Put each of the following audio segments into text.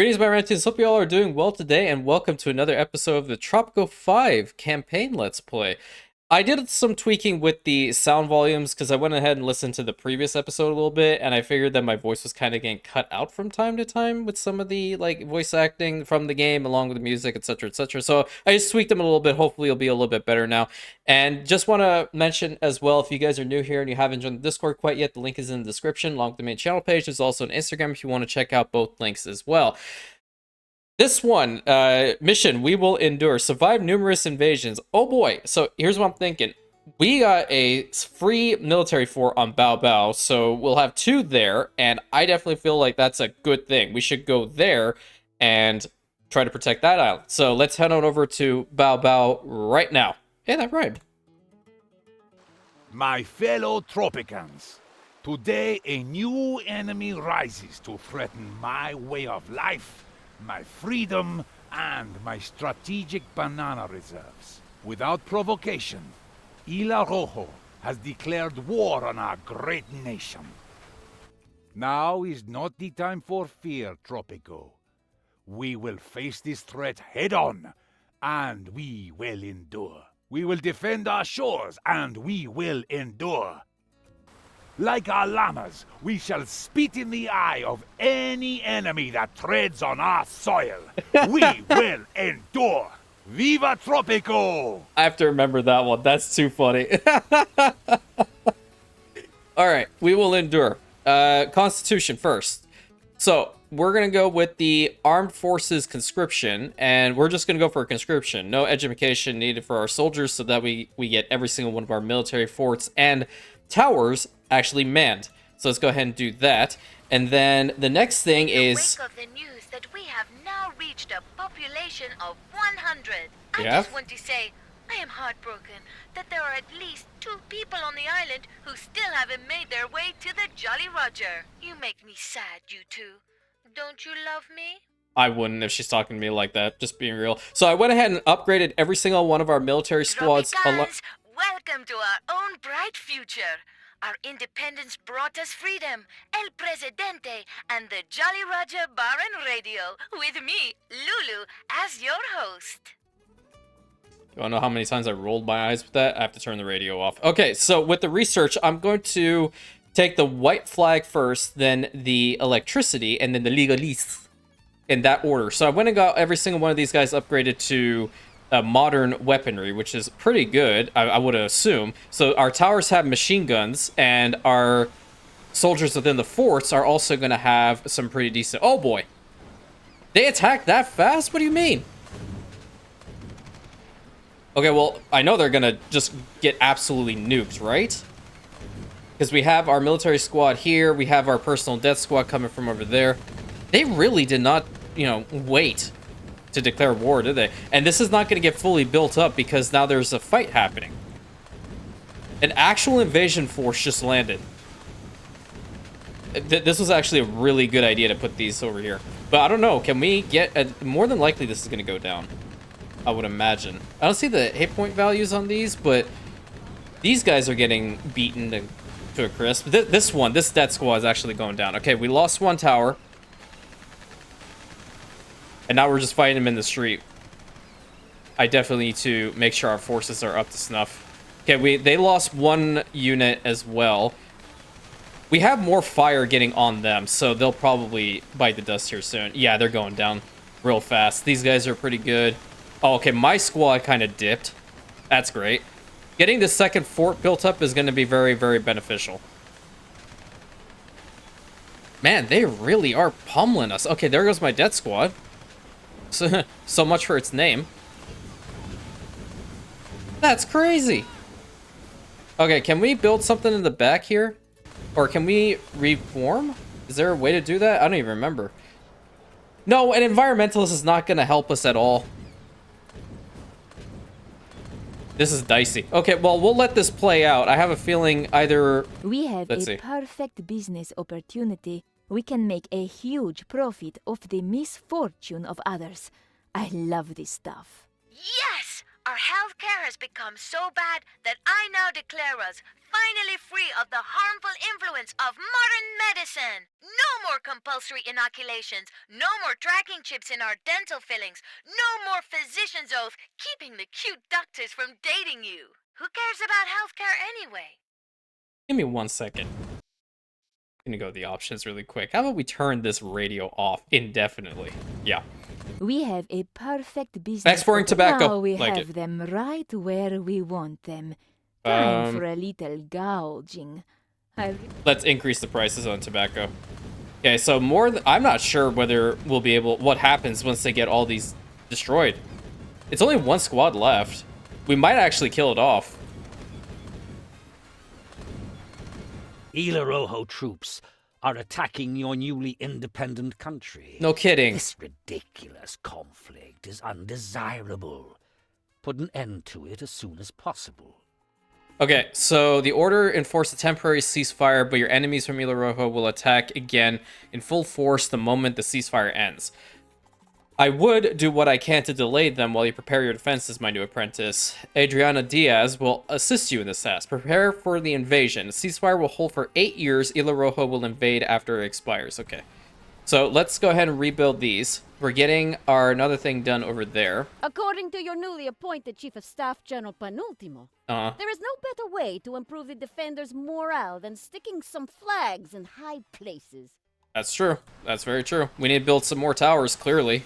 Greetings, my Rantians. Hope you all are doing well today, and welcome to another episode of the Tropico 5 campaign Let's Play. I did some tweaking with the sound volumes because I went ahead and listened to the previous episode a little bit, and I figured that my voice was kind of getting cut out from time to time with some of the voice acting from the game, along with the music, etc., etc. So I just tweaked them a little bit. Hopefully, it'll be a little bit better now. And just want to mention as well, if you guys are new here and you haven't joined the Discord quite yet, the link is in the description, along with the main channel page. There's also an Instagram if you want to check out both links as well. This one, mission, we will endure. Survive numerous invasions. Oh boy. So here's what I'm thinking. We got a free military fort on Bao Bao, so we'll have two there, and I definitely feel like that's a good thing. We should go there and try to protect that island. So let's head on over to Bao Bao right now. Hey, that rhymed. My fellow Tropicans, today a new enemy rises to threaten my way of life, my freedom, and my strategic banana reserves. Without provocation, Isla Rojo has declared war on our great nation. Now is not the time for fear, Tropico. We will face this threat head-on, and we will endure. We will defend our shores, and we will endure. Like our llamas, we shall spit in the eye of any enemy that treads on our soil. We will endure. Viva Tropico! I have to remember that one. That's too funny. All right, we will endure. Constitution first. So we're going to go with the Armed Forces conscription, and we're just going to go for a conscription. No education needed for our soldiers so that we get every single one of our military forts and towers actually manned. So let's go ahead and do that. And then the next thing is... In the wake of the news that we have now reached a population of 100, I Yeah? just want to say I am heartbroken that there are at least 2 people on the island who still haven't made their way to the Jolly Roger. You make me sad, you two. Don't you love me? I wouldn't if she's talking to me like that, just being real. So I went ahead and upgraded every single one of our military squads. Tropicans, welcome to our own bright future. Our independence brought us freedom, El Presidente, and the Jolly Roger Bar and Radio, with me, Lulu, as your host. You wanna know how many times I rolled my eyes with that? I have to turn the radio off. Okay, so with the research, I'm going to take the white flag first, then the electricity, and then the legalese in that order. So I went and got every single one of these guys upgraded to modern weaponry, which is pretty good, I would assume. So our towers have machine guns, and our soldiers within the forts are also going to have some pretty decent... Oh boy! They attack that fast? What do you mean? Okay, well, I know they're going to just get absolutely nuked, right? Because we have our military squad here, we have our personal death squad coming from over there. They really did not, wait to declare war, did they? And this is not going to get fully built up because now there's a fight happening. An actual invasion force just landed. This was actually a really good idea to put these over here. But I don't know, can we get... more than likely this is going to go down, I would imagine. I don't see the hit point values on these, but these guys are getting beaten to a crisp. This death squad is actually going down. Okay, we lost one tower. And now we're just fighting them in the street. I definitely need to make sure our forces are up to snuff. Okay, they lost one unit as well. We have more fire getting on them, so they'll probably bite the dust here soon. Yeah, they're going down real fast. These guys are pretty good. Oh, okay, my squad kind of dipped. That's great. Getting the second fort built up is going to be very, very beneficial. Man, they really are pummeling us. Okay, there goes my death squad. So much for its name. That's crazy. Okay, can we build something in the back here? Or can we reform? Is there a way to do that? I don't even remember. No, an environmentalist is not going to help us at all. This is dicey. Okay, well, we'll let this play out. I have a feeling either... We have Let's a see. perfect business opportunity. We can make a huge profit off the misfortune of others. I love this stuff. Yes! Our healthcare has become so bad that I now declare us finally free of the harmful influence of modern medicine. No more compulsory inoculations, no more tracking chips in our dental fillings, no more physician's oath keeping the cute doctors from dating you. Who cares about healthcare anyway? Give me 1 second. I'm gonna go to the options really quick. How about we turn this radio off indefinitely? Yeah. We have a perfect business. Exporting tobacco. Now we Like have it. them right where we want them. Time for Um, a little gouging. let's increase the prices on tobacco. Okay, so I'm not sure whether we'll be able. What happens once they get all these destroyed? It's only one squad left. We might actually kill it off. Ila Rojo troops are attacking your newly independent country. No kidding. This ridiculous conflict is undesirable. Put an end to it as soon as possible. Okay, so the order enforced a temporary ceasefire, but your enemies from Ila Rojo will attack again in full force the moment the ceasefire ends. I would do what I can to delay them while you prepare your defenses, my new apprentice. Adriana Diaz will assist you in this task. Prepare for the invasion. The ceasefire will hold for 8 years. Ila Rojo will invade after it expires. Okay. So let's go ahead and rebuild these. We're getting our another thing done over there. According to your newly appointed Chief of Staff, General Panultimo, there is no better way to improve the defenders' morale than sticking some flags in high places. That's true. That's very true. We need to build some more towers, clearly.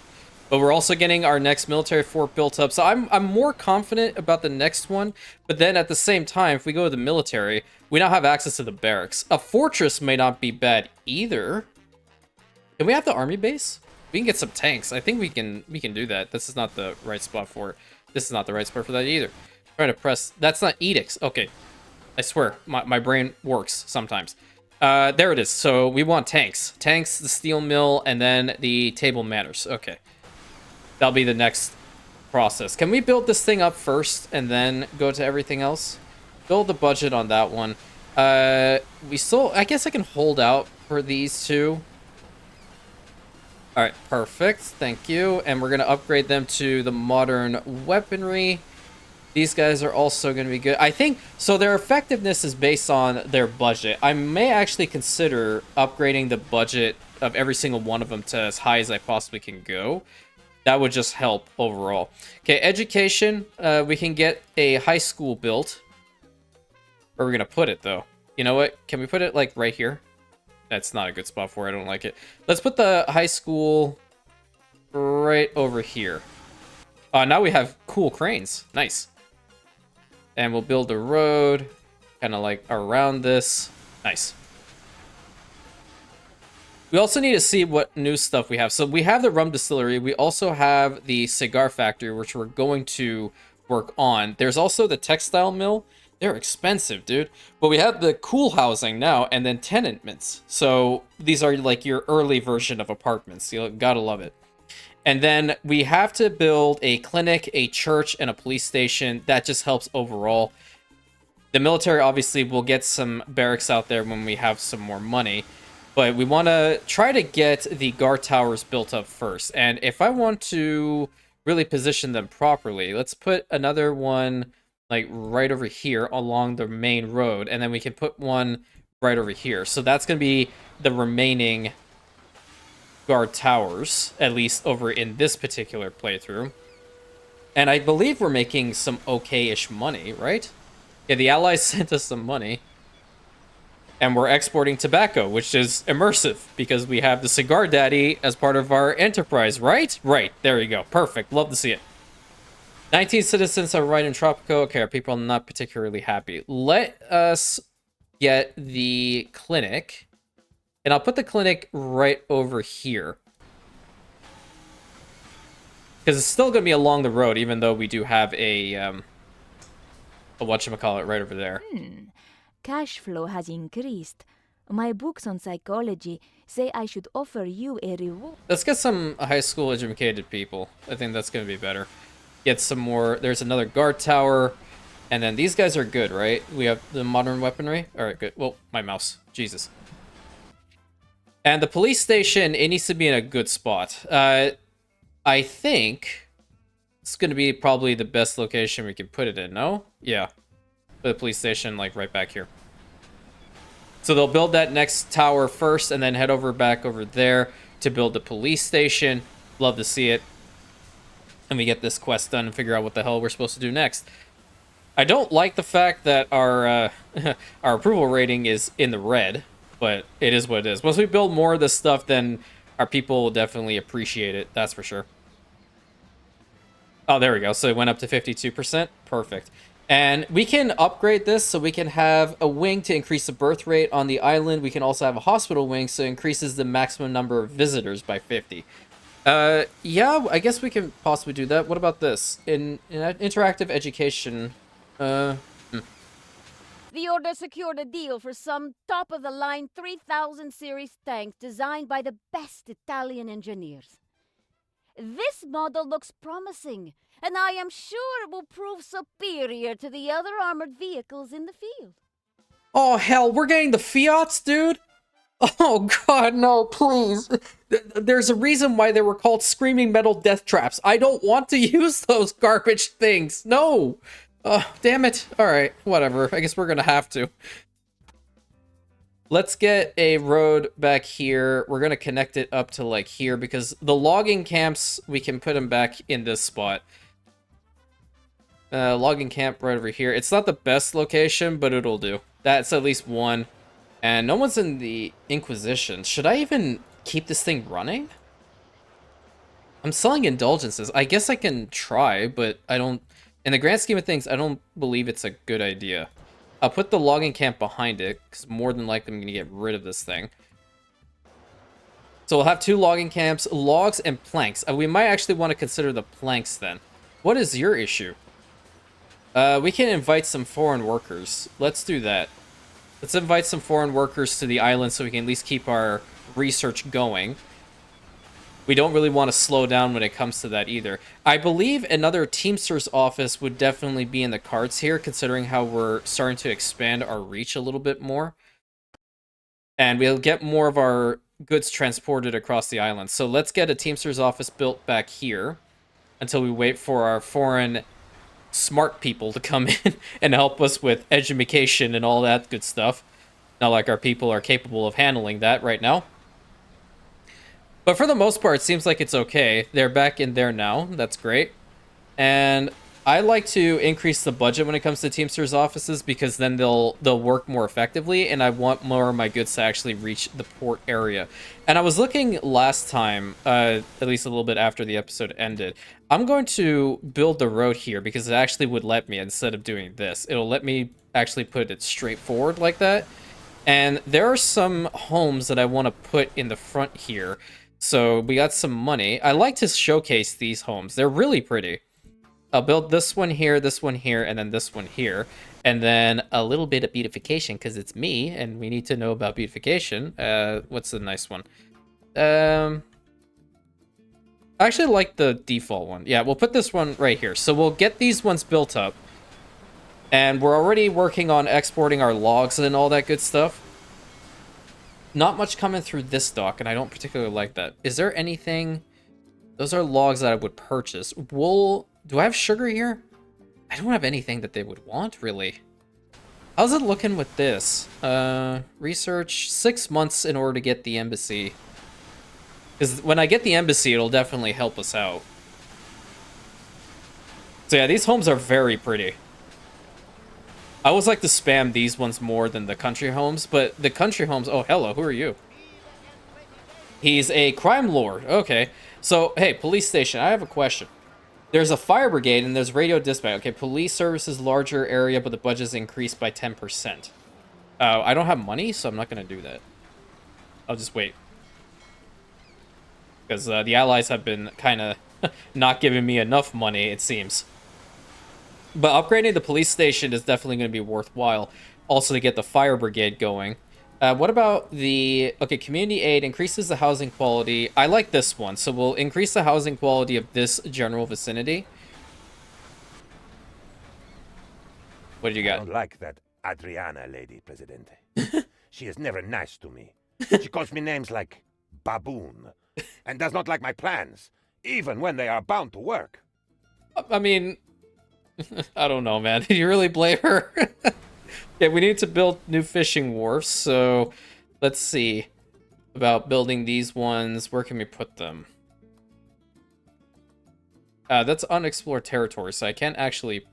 But we're also getting our next military fort built up. So I'm more confident about the next one. But then at the same time, if we go to the military, we now have access to the barracks. A fortress may not be bad either. Can we have the army base? We can get some tanks. I think we can do that. This is not the right spot for it. This is not the right spot for that either. Trying to press. That's not edicts. Okay. I swear, my brain works sometimes. There it is. So we want tanks. Tanks, the steel mill, and then the table manners. Okay. That'll be the next process. Can we build this thing up first and then go to everything else? Build the budget on that one. We still, I guess I can hold out for these two. All right, perfect. Thank you. And we're going to upgrade them to the modern weaponry. These guys are also going to be good. I think, so their effectiveness is based on their budget. I may actually consider upgrading the budget of every single one of them to as high as I possibly can go. That would just help overall. Okay, education. We can get a high school built. Where are we going to put it, though? You know what? Can we put it, like, right here? That's not a good spot for it. I don't like it. Let's put the high school right over here. Now we have cool cranes. Nice. And we'll build a road kind of like around this. Nice. We also need to see what new stuff we have. So we have the rum distillery. We also have the cigar factory, which we're going to work on. There's also the textile mill. They're expensive, dude. But we have the cool housing now and then tenements. So these are like your early version of apartments. You gotta love it. And then we have to build a clinic, a church, and a police station. That just helps overall. The military, obviously, will get some barracks out there when we have some more money. But we want to try to get the guard towers built up first. And if I want to really position them properly, let's put another one like right over here along the main road. And then we can put one right over here. So that's going to be the remaining guard towers, at least over in this particular playthrough. And I believe we're making some okay-ish money, right? Yeah, the Allies sent us some money. And we're exporting tobacco, which is immersive, because we have the Cigar Daddy as part of our enterprise, right? Right, there you go. Perfect. Love to see it. 19 citizens are right in Tropico. Okay, our people are not particularly happy. Let us get the clinic. And I'll put the clinic right over here. Because it's still going to be along the road, even though we do have a whatchamacallit right over there. Cash flow has increased. My books on psychology say I should offer you a reward. Let's get some high school educated people. I think that's going to be better. Get some more. There's another guard tower. And then these guys are good, right? We have the modern weaponry. All right, good. Well, my mouse. Jesus. And the police station, it needs to be in a good spot. I think It's going to be probably the best location we can put it in, no? Yeah. Put the police station, like, right back here. So they'll build that next tower first and then head back over there to build the police station. Love to see it. And we get this quest done and figure out what the hell we're supposed to do next. I don't like the fact that our our approval rating is in the red, but it is what it is. Once we build more of this stuff, then our people will definitely appreciate it. That's for sure. Oh, there we go. So it went up to 52%. Perfect. And we can upgrade this so we can have a wing to increase the birth rate on the island. We can also have a hospital wing, so it increases the maximum number of visitors by 50. Yeah, I guess we can possibly do that. What about this? In interactive education, The Order secured a deal for some top-of-the-line 3000 series tanks designed by the best Italian engineers. This model looks promising, and I am sure it will prove superior to the other armored vehicles in the field. Oh, hell, we're getting the Fiats, dude? Oh, God, no, please. There's a reason why they were called Screaming Metal Death Traps. I don't want to use those garbage things. No. Oh, damn it. All right, whatever. I guess we're going to have to. Let's get a road back here. We're going to connect it up to, like, here, because the logging camps, we can put them back in this spot. Logging camp right over here. It's not the best location, but it'll do. That's at least one. And no one's in the Inquisition. Should I even keep this thing running? I'm selling indulgences. I guess I can try, but I don't... In the grand scheme of things, I don't believe it's a good idea. I'll put the logging camp behind it, because more than likely I'm going to get rid of this thing. So we'll have 2 logging camps, logs and planks. We might actually want to consider the planks then. What is your issue? We can invite some foreign workers. Let's do that. Let's invite some foreign workers to the island so we can at least keep our research going. We don't really want to slow down when it comes to that either. I believe another Teamsters office would definitely be in the cards here, considering how we're starting to expand our reach a little bit more. And we'll get more of our goods transported across the island. So let's get a Teamsters office built back here until we wait for our foreign smart people to come in and help us with education and all that good stuff. Not like our people are capable of handling that right now. But for the most part, it seems like it's okay. They're back in there now. That's great. And I like to increase the budget when it comes to Teamsters offices because then they'll work more effectively, and I want more of my goods to actually reach the port area. And I was looking last time, at least a little bit after the episode ended. I'm going to build the road here because it actually would let me, instead of doing this, it'll let me actually put it straight forward like that. And there are some homes that I want to put in the front here. So we got some money. I like to showcase these homes. They're really pretty. I'll build this one here, and then this one here. And then a little bit of beautification, because it's me, and we need to know about beautification. What's the nice one? I actually like the default one. Yeah, we'll put this one right here. So we'll get these ones built up. And we're already working on exporting our logs and all that good stuff. Not much coming through this dock, and I don't particularly like that. Is there anything... Those are logs that I would purchase. Wool... Do I have sugar here? I don't have anything that they would want, really. How's it looking with this? Research 6 months in order to get the embassy. Because when I get the embassy, it'll definitely help us out. So yeah, these homes are very pretty. I always like to spam these ones more than the country homes, but the country homes... Oh, hello, who are you? He's a crime lord. Okay. So, hey, police station, I have a question. There's a fire brigade and there's radio dispatch. Okay, police services larger area, but the budget's increased by 10%. I don't have money, so I'm not going to do that. I'll just wait. Because the allies have been kind of not giving me enough money, it seems. But upgrading the police station is definitely going to be worthwhile. Also to get the fire brigade going. What about the... Okay, community aid increases the housing quality. I like this one. So we'll increase the housing quality of this general vicinity. What do you got? I don't like that Adriana lady, Presidente. She is never nice to me. She calls me names like baboon. And does not like my plans, even when they are bound to work. I mean, I don't know, man. Did you really blame her? Okay, we need to build new fishing wharfs, so let's see about building these ones. Where can we put them? That's unexplored territory, so I can't actually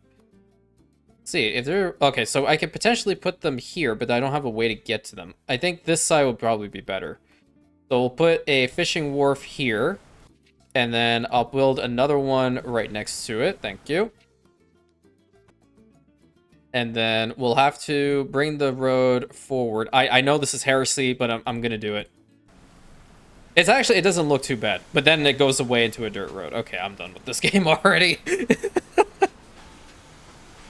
see if they're okay. So I could potentially put them here, but I don't have a way to get to them. I think this side would probably be better. So we'll put a fishing wharf here, and then I'll build another one right next to it. Thank you. And then we'll have to bring the road forward. I know this is heresy, but I'm gonna do it. It's actually, it doesn't look too bad, but then it goes away into a dirt road. Okay, I'm done with this game already.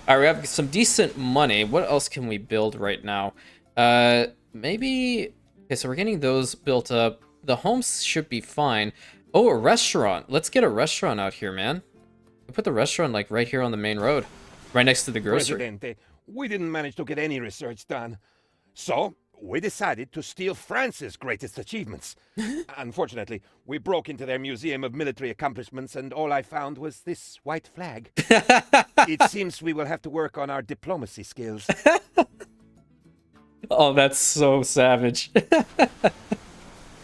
Alright, we have some decent money. What else can we build right now? Maybe... Okay, so we're getting those built up. The homes should be fine. Oh, a restaurant. Let's get a restaurant out here, man. We put the restaurant, like, right here on the main road. Right next to the grocery. Presidente, we didn't manage to get any research done. So, we decided to steal France's greatest achievements. Unfortunately, we broke into their Museum of Military Accomplishments and all I found was this white flag. It seems we will have to work on our diplomacy skills. Oh, that's so savage.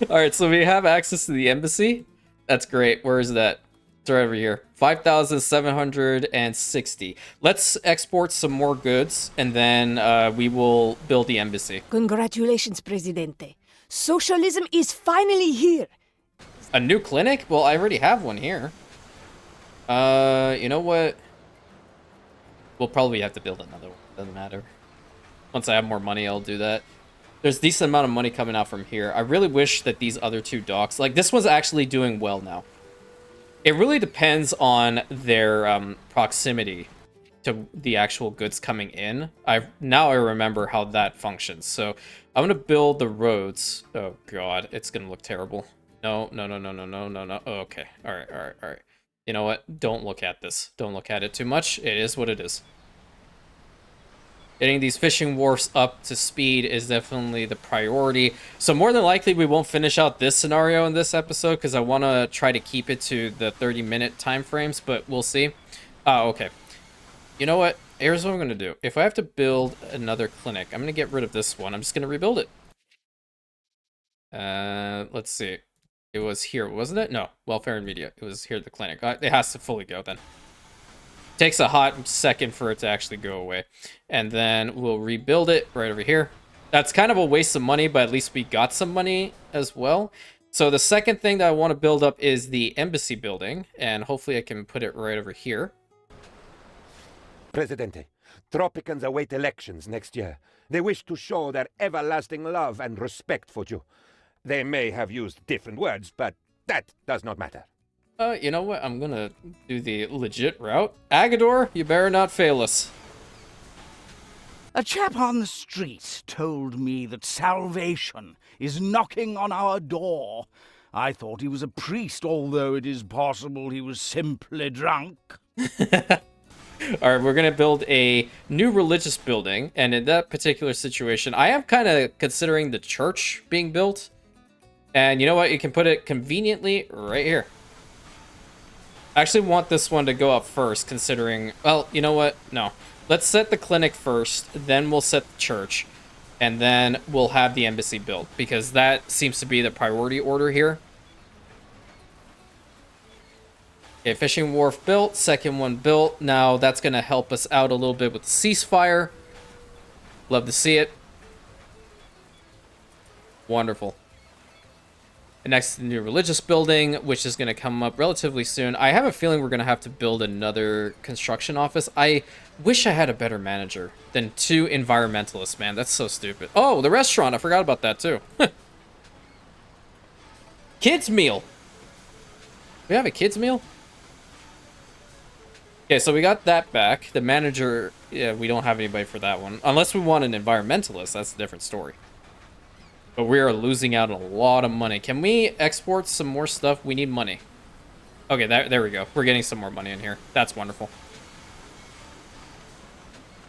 Alright, so we have access to the embassy. That's great. Where is that? It's right over here. 5,760. Let's export some more goods, and then we will build the embassy. Congratulations, Presidente. Socialism is finally here. A new clinic? Well, I already have one here. You know what? We'll probably have to build another one. Doesn't matter. Once I have more money, I'll do that. There's a decent amount of money coming out from here. I really wish that these other two docks... Like, this one's actually doing well now. It really depends on their proximity to the actual goods coming in. Now I remember how that functions. So I'm gonna build the roads. Oh god, it's gonna look terrible. No. Oh, okay. All right. You know what? Don't look at this. Don't look at it too much. It is what it is. Getting these fishing wharfs up to speed is definitely the priority. So more than likely, we won't finish out this scenario in this episode because I want to try to keep it to the 30-minute time frames, but we'll see. Okay. You know what? Here's what I'm going to do. If I have to build another clinic, I'm going to get rid of this one. I'm just going to rebuild it. Let's see. It was here, wasn't it? No. Welfare and media. It was here at the clinic. It has to fully go then. Takes a hot second for it to actually go away. And then we'll rebuild it right over here. That's kind of a waste of money, but at least we got some money as well. So the second thing that I want to build up is the embassy building. And hopefully I can put it right over here. Presidente, Tropicans await elections next year. They wish to show their everlasting love and respect for you. They may have used different words, but that does not matter. You know what? I'm gonna do the legit route. Agador, you better not fail us. A chap on the street told me that salvation is knocking on our door. I thought he was a priest, although it is possible he was simply drunk. Alright, we're gonna build a new religious building, and in that particular situation, I am kind of considering the church being built. And you know what? You can put it conveniently right here. I actually want this one to go up first, considering... Well, you know what? No. Let's set the clinic first, then we'll set the church, and then we'll have the embassy built, because that seems to be the priority order here. Okay, fishing wharf built, second one built. Now that's going to help us out a little bit with the ceasefire. Love to see it. Wonderful. And next, the new religious building, which is going to come up relatively soon. I have a feeling we're going to have to build another construction office. I wish I had a better manager than two environmentalists, man. That's so stupid. Oh, the restaurant. I forgot about that, too. Kids meal. We have a kids meal? Okay, so we got that back. The manager, yeah, we don't have anybody for that one. Unless we want an environmentalist, that's a different story. But we are losing out on a lot of money. Can we export some more stuff? We need money. Okay, there we go. We're getting some more money in here. That's wonderful.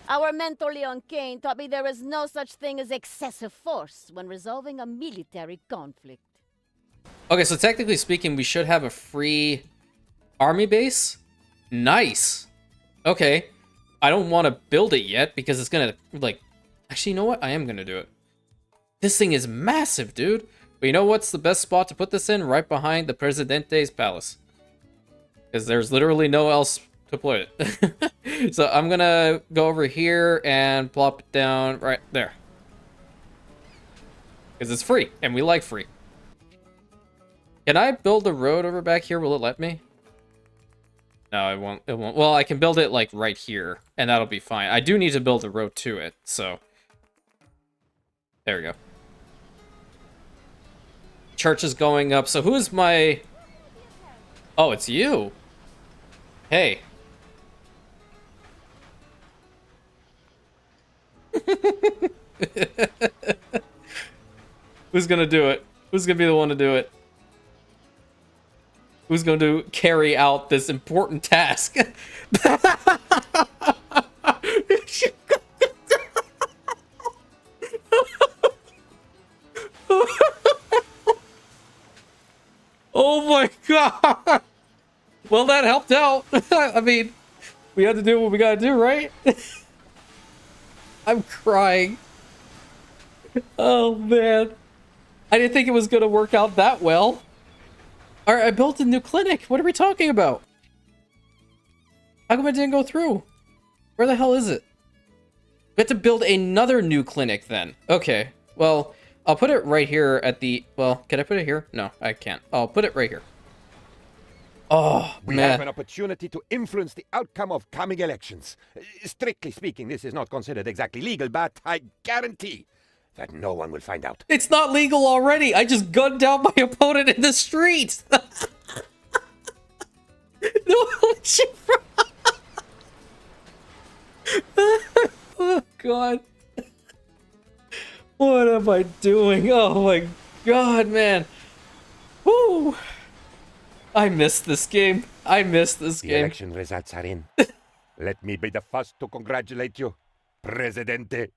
Our mentor Leon Kane taught me there is no such thing as excessive force when resolving a military conflict. Okay, so technically speaking, we should have a free army base. Nice. Okay. I don't want to build it yet because it's gonna, like... Actually, you know what? I am gonna do it. This thing is massive, dude. But you know what's the best spot to put this in? Right behind the Presidente's palace. Because there's literally no else to put it. So I'm gonna go over here and plop it down right there. Because it's free, and we like free. Can I build a road over back here? Will it let me? No, it won't. It won't. Well, I can build it like right here, and that'll be fine. I do need to build a road to it, so there we go. Church is going up. So who is my... Oh, it's you. Hey. Who's gonna do it? Who's gonna be the one to do it? Who's going to carry out this important task? Oh my god! Well, that helped out. I mean, we had to do what we gotta do, right? I'm crying. Oh man. I didn't think it was gonna work out that well. Alright, I built a new clinic. What are we talking about? How come it didn't go through? Where the hell is it? We have to build another new clinic then. Okay, well, I'll put it right here at the... Well, can I put it here? No, I can't. I'll put it right here. Oh, we man. have an opportunity to influence the outcome of coming elections. Strictly speaking, this is not considered exactly legal, but I guarantee that no one will find out. It's not legal already. I just gunned down my opponent in the street. No, oh god. What am I doing? Oh my god, man. Woo. I missed this game. I missed this The game. election results are in. Let me be the first to congratulate you, Presidente.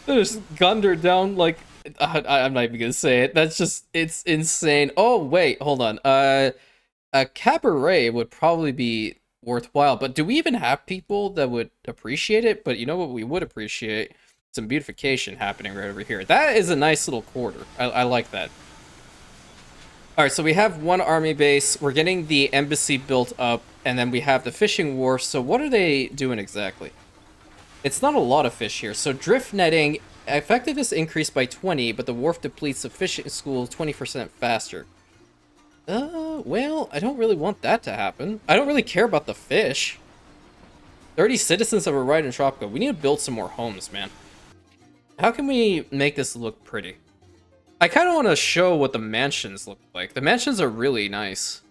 I just gunned her down like... I'm not even gonna say it. That's just... It's insane. Oh, wait. Hold on. A cabaret would probably be worthwhile, but do we even have people that would appreciate it? But you know what we would appreciate? Some beautification happening right over here. That is a nice little quarter. I like that. Alright, so we have one army base. We're getting the embassy built up, and then we have the fishing wharf. So what are they doing exactly? It's not a lot of fish here. So drift netting, effectiveness increased by 20, but the wharf depletes the fishing school 20% faster. Well, I don't really want that to happen. I don't really care about the fish. 30 citizens have arrived in Tropico. We need to build some more homes, man. How can we make this look pretty? I kind of want to show what the mansions look like. The mansions are really nice.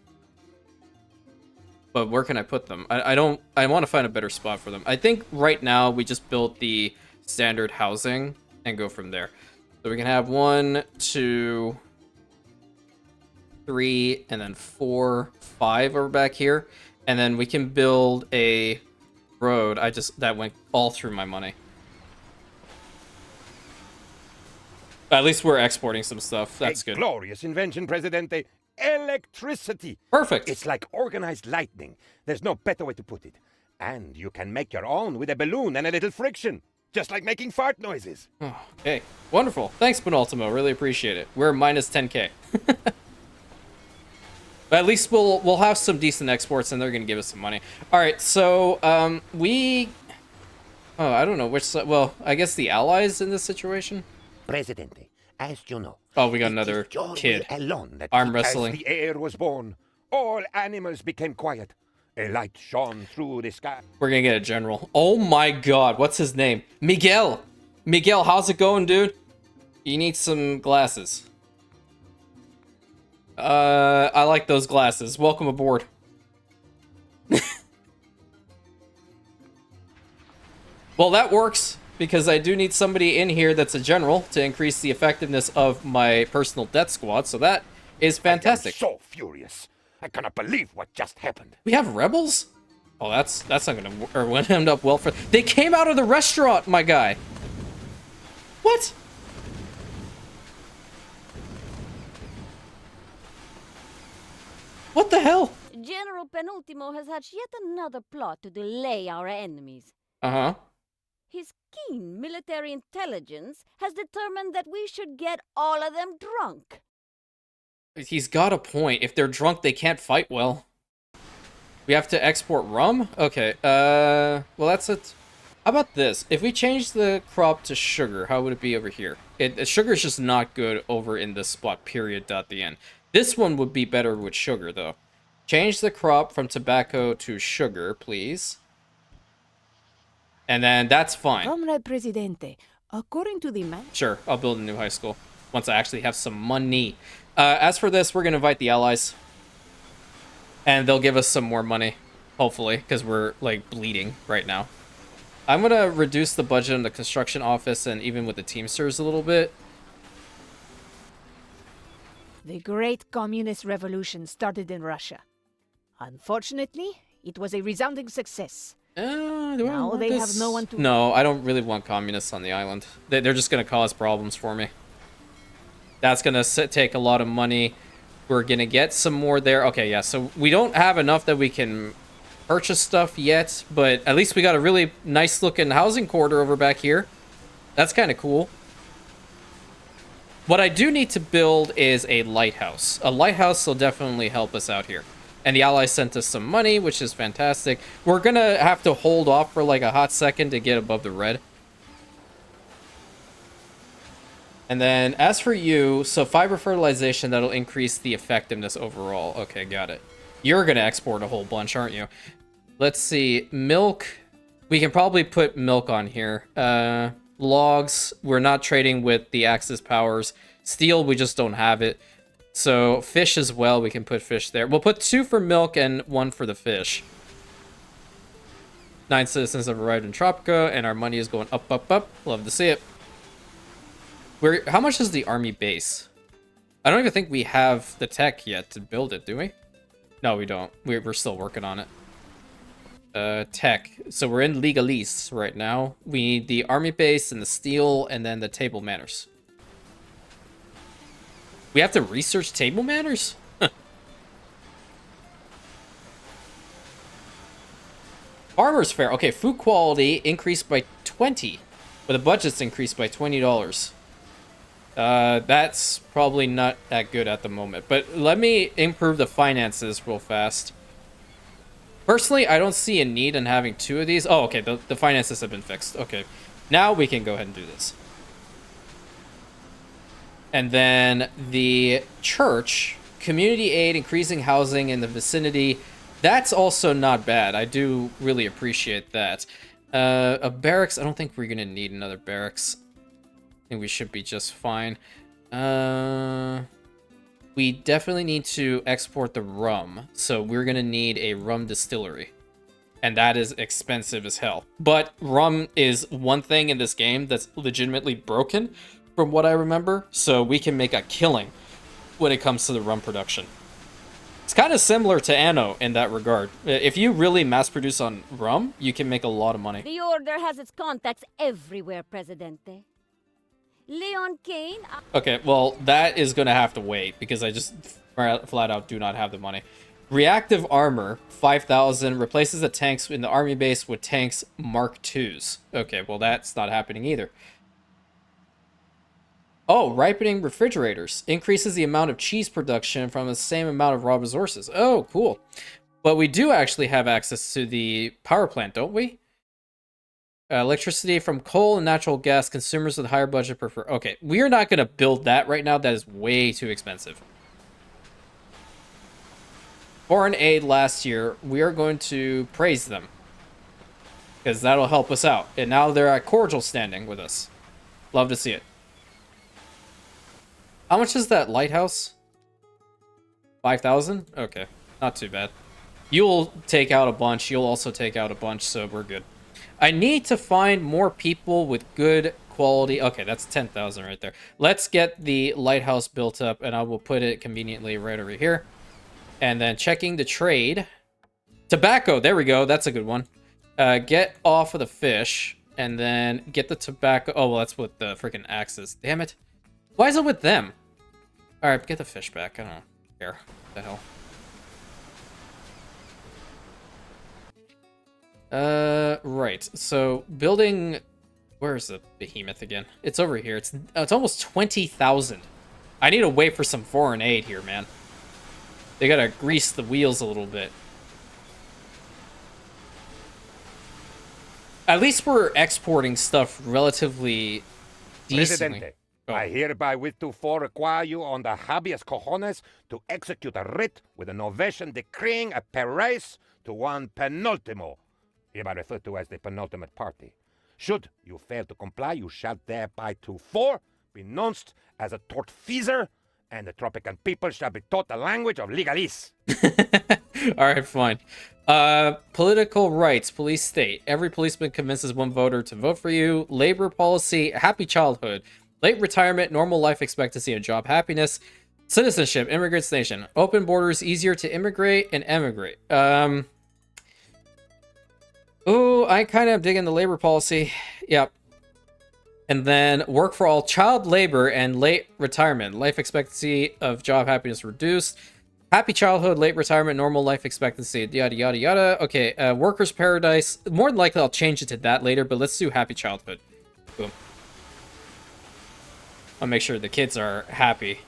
But where can I put them? I want to find a better spot for them. I think right now we just build the standard housing and go from there. So we can have 1, 2, 3, and then 4, 5 over back here. And then we can build a road. That went all through my money. At least we're exporting some stuff. That's good. Glorious invention, Presidente. Electricity. Perfect. It's like organized lightning. There's no better way to put it. And you can make your own with a balloon and a little friction. Just like making fart noises. Oh, okay. Wonderful. Thanks, Penultimo. Really appreciate it. We're minus 10k. But at least we'll have some decent exports and they're going to give us some money. All right, so Oh, I don't know which side. Well, I guess the allies in this situation. Presidente, as you know. Oh, we got another kid. Arm wrestling. As the air was born, all animals became quiet. A light shone through the sky. We're gonna get a general. Oh my god, what's his name? Miguel! Miguel, how's it going, dude? You need some glasses. I like those glasses. Welcome aboard. Well, that works, because I do need somebody in here that's a general to increase the effectiveness of my personal death squad, so that is fantastic. I am so furious. I cannot believe what just happened. We have rebels? Oh, that's not gonna end up well for... They came out of the restaurant, my guy! What? What the hell? General Penultimo has hatched yet another plot to delay our enemies. Uh-huh. His keen military intelligence has determined that we should get all of them drunk. He's got a point. If they're drunk, they can't fight well. We have to export rum? Okay, well, that's it. How about this? If we change the crop to sugar, how would it be over here? Sugar is just not good over in this spot, period, dot the end. This one would be better with sugar, though. Change the crop from tobacco to sugar, please. And then that's fine. Comrade Presidente, according to the map... Sure, I'll build a new high school once I actually have some money. As for this, we're going to invite the allies. And they'll give us some more money, hopefully, because we're, like, bleeding right now. I'm going to reduce the budget in the construction office and even with the Teamsters a little bit. The great communist revolution started in Russia. Unfortunately, it was a resounding success. Now they have no one to... No, I don't really want communists on the island. They're just going to cause problems for me. That's going to take a lot of money. We're going to get some more there. Okay, yeah, so we don't have enough that we can purchase stuff yet, but at least we got a really nice looking housing quarter over back here. That's kind of cool. What I do need to build is a lighthouse. A lighthouse will definitely help us out here. And the allies sent us some money, which is fantastic. We're going to have to hold off for like a hot second to get above the red. And then as for you, so fiber fertilization, that'll increase the effectiveness overall. Okay, got it. You're going to export a whole bunch, aren't you? Let's see. Milk. We can probably put milk on here. Logs. We're not trading with the Axis powers. Steel, we just don't have it. So fish as well, we can put fish there. We'll put 2 for milk and 1 for the fish. 9 citizens have arrived in Tropico, and our money is going up, up, up. Love to see it. How much is the army base? I don't even think we have the tech yet to build it, do we? No, we don't. We're still working on it. Tech. So we're in Legalese right now. We need the army base and the steel and then the table manners. We have to research table manners? Farmer's Fair. Okay, food quality increased by 20, but the budget's increased by $20. That's probably not that good at the moment, but let me improve the finances real fast. Personally, I don't see a need in having 2 of these. Oh, okay, the finances have been fixed. Okay, now we can go ahead and do this. And then the church, community aid, increasing housing in the vicinity. That's also not bad. I do really appreciate that. A barracks, I don't think we're going to need another barracks. I think we should be just fine. We definitely need to export the rum. So we're going to need a rum distillery. And that is expensive as hell. But rum is one thing in this game that's legitimately broken, from what I remember. So we can make a killing when it comes to the rum production. It's kind of similar to Anno in that regard. If you really mass produce on rum, you can make a lot of money. The Order has its contacts everywhere, Presidente. Leon Kane... Okay, well, that is going to have to wait, because I just flat out do not have the money. Reactive armor, 5,000, replaces the tanks in the army base with tanks Mark IIs. Okay, well, that's not happening either. Oh, ripening refrigerators. Increases the amount of cheese production from the same amount of raw resources. Oh, cool. But we do actually have access to the power plant, don't we? Electricity from coal and natural gas. Consumers with higher budget prefer... Okay, we are not going to build that right now. That is way too expensive. Foreign aid last year. We are going to praise them, because that'll help us out. And now they're at cordial standing with us. Love to see it. How much is that lighthouse? 5,000? Okay, not too bad. You'll take out a bunch. You'll also take out a bunch, so we're good. I need to find more people with good quality. Okay, that's 10,000 right there. Let's get the lighthouse built up, and I will put it conveniently right over here. And then checking the trade. Tobacco, there we go. That's a good one. Get off of the fish, and then get the tobacco. Oh, well, that's with the freaking axes. Damn it. Why is it with them? All right, get the fish back. I don't care. What the hell? Right. So building, where's the behemoth again? It's over here. It's almost 20,000. I need to wait for some foreign aid here, man. They gotta grease the wheels a little bit. At least we're exporting stuff relatively decently. Presidente, Oh. I hereby with to require you on the habeas cojones to execute a writ with a novation decreeing a perez to one penultimo, hereby referred to as the penultimate party. Should you fail to comply, you shall thereby to be denounced as a tortfeasor, and the Tropican people shall be taught the language of legalese. All right, fine. Political rights, police state. Every policeman convinces one voter to vote for you. Labor policy, happy childhood. Late retirement, normal life expectancy and job happiness. Citizenship, immigrants nation. Open borders, easier to immigrate and emigrate. Oh, I kind of dig in the labor policy. Yep. And then work for all, child labor and late retirement. Life expectancy of job happiness reduced. Happy childhood, late retirement, normal life expectancy, yada, yada, yada. Okay, workers' paradise. More than likely, I'll change it to that later, but let's do happy childhood. Boom. I'll make sure the kids are happy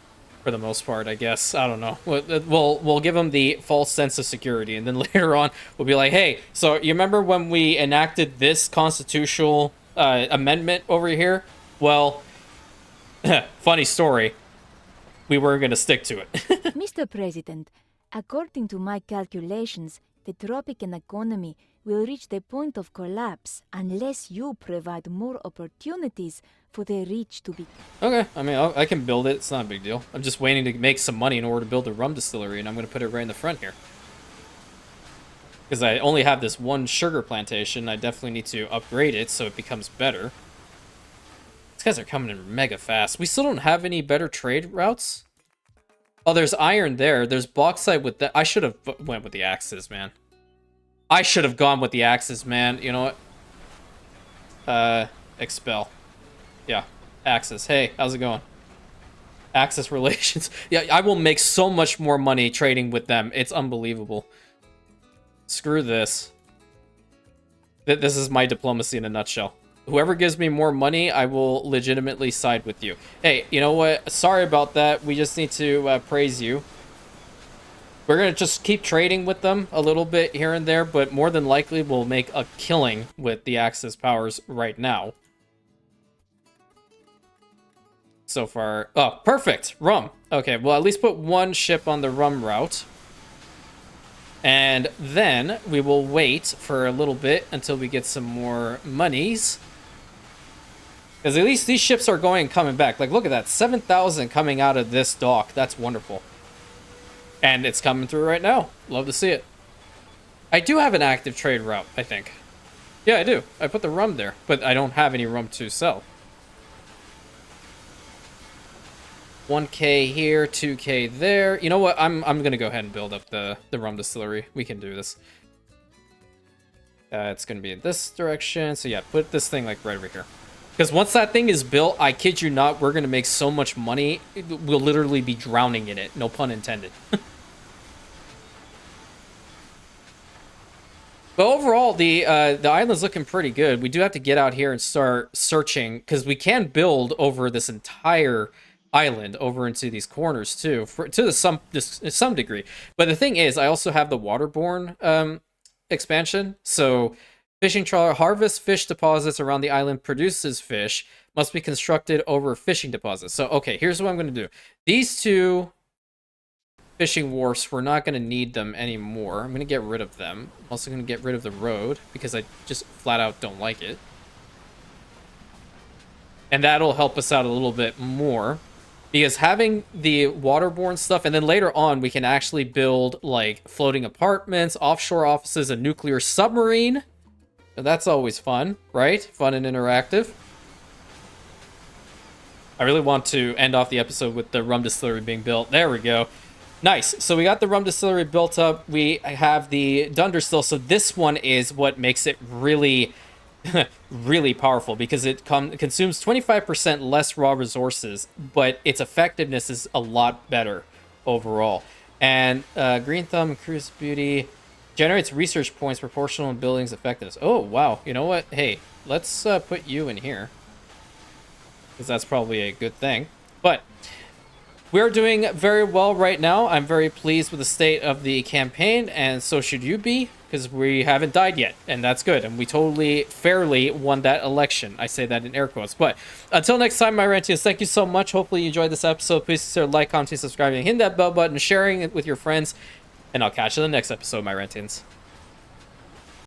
for the most part, I guess. I don't know. We'll give them the false sense of security, and then later on, we'll be like, hey, so you remember when we enacted this constitutional amendment over here? Well, funny story. We were going to stick to it. Mr. President, according to my calculations, the Tropican economy will reach the point of collapse unless you provide more opportunities for the rich to be... Okay, I mean, I can build it. It's not a big deal. I'm just waiting to make some money in order to build a rum distillery, and I'm going to put it right in the front here. Because I only have this one sugar plantation. I definitely need to upgrade it so it becomes better. These guys are coming in mega fast. We still don't have any better trade routes. Oh, there's iron there. There's bauxite with that. I should have went with the axes, man. I should have gone with the axes, man. You know what? Expel. Yeah, axes. Hey, how's it going? Axis relations. Yeah, I will make so much more money trading with them. It's unbelievable. Screw this. This is my diplomacy in a nutshell. Whoever gives me more money, I will legitimately side with you. Hey, you know what? Sorry about that. We just need to praise you. We're going to just keep trading with them a little bit here and there, but more than likely we'll make a killing with the Axis powers right now. So far. Oh, perfect. Rum. Okay, well, at least put one ship on the rum route. And then we will wait for a little bit until we get some more monies. Because at least these ships are going and coming back. Like, look at that. 7,000 coming out of this dock. That's wonderful. And it's coming through right now. Love to see it. I do have an active trade route, I think. Yeah, I do. I put the rum there. But I don't have any rum to sell. 1K here, 2K there. You know what? I'm gonna go ahead and build up the rum distillery. We can do this. It's gonna be in this direction. So yeah, put this thing like right over here. Because once that thing is built, I kid you not, we're gonna make so much money. We'll literally be drowning in it. No pun intended. But overall, the island's looking pretty good. We do have to get out here and start searching because we can build over this entire island over into these corners too, to some degree. But the thing is, I also have the waterborne expansion. So fishing trawler harvests fish deposits around the island, produces fish, must be constructed over fishing deposits. So okay, here's what I'm going to do. These two fishing wharfs, we're not going to need them anymore. I'm going to get rid of them. I'm also going to get rid of the road because I just flat out don't like it. And that'll help us out a little bit more. Because having the waterborne stuff, and then later on, we can actually build, like, floating apartments, offshore offices, a nuclear submarine. And that's always fun, right? Fun and interactive. I really want to end off the episode with the rum distillery being built. There we go. Nice. So we got the rum distillery built up. We have the dunder still. So this one is what makes it really... really powerful because it consumes 25% less raw resources, but its effectiveness is a lot better overall. And Green Thumb, Cruise Beauty, Generates research points proportional in buildings effectiveness. Oh, wow. You know what? Hey, let's put you in here. Because that's probably a good thing. But we're doing very well right now. I'm very pleased with the state of the campaign, and so should you be, because we haven't died yet, and that's good. And we totally fairly won that election. I say that in air quotes. But until next time, my Rantians, thank you so much. Hopefully you enjoyed this episode. Please consider like, commenting, subscribing, hitting that bell button, sharing it with your friends, and I'll catch you in the next episode, my Rantians.